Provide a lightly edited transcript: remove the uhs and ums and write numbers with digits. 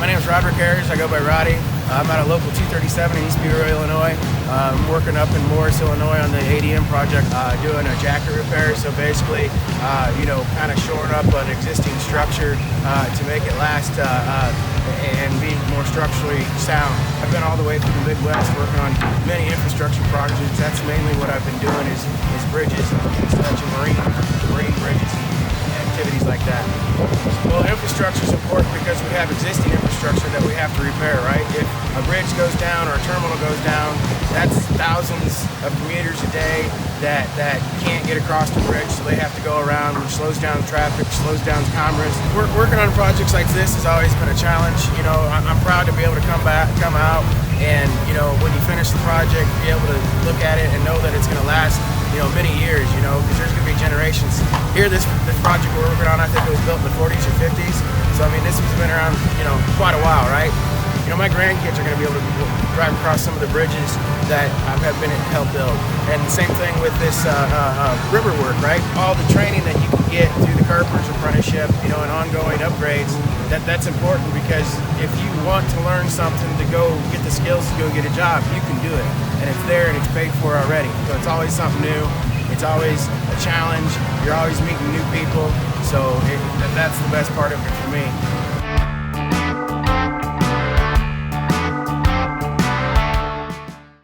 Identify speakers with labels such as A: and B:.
A: My name is Roddy Eyres. I go by Roddy. I'm at a local 237 in East Peoria, Illinois. I'm working up in Morris, Illinois on the ADM project, doing a jacket repair. So basically, kind of shoring up an existing structure to make it last and be more structurally sound. I've been all the way through the Midwest working on many infrastructure projects. That's mainly what I've been doing is bridges, such as marine bridges, activities like that. Well, infrastructure is important because we have existing infrastructure that we have to repair, right? If a bridge goes down or a terminal goes down, that's thousands of commuters a day that can't get across the bridge, so they have to go around, which slows down traffic, slows down commerce. Working on projects like this has always been a challenge. I'm proud to be able to come out and, when you finish the project, be able to look at it and know that it's going to last many years, because there's going to be generations. Here, this project we're working on, I think it was built in the 40s or 50s. So, this has been around, quite a while, right? My grandkids are going to be able to drive across some of the bridges that I've been helped build. And the same thing with this river work, right? All the training that you can get through the Carpenters apprenticeship, and ongoing upgrades, that's important because if you want to learn something to go get the skills to go get a job, you can do it. And it's there and it's paid for already. So it's always something new. It's always a challenge. You're always meeting new people. So that's the best part of it for me.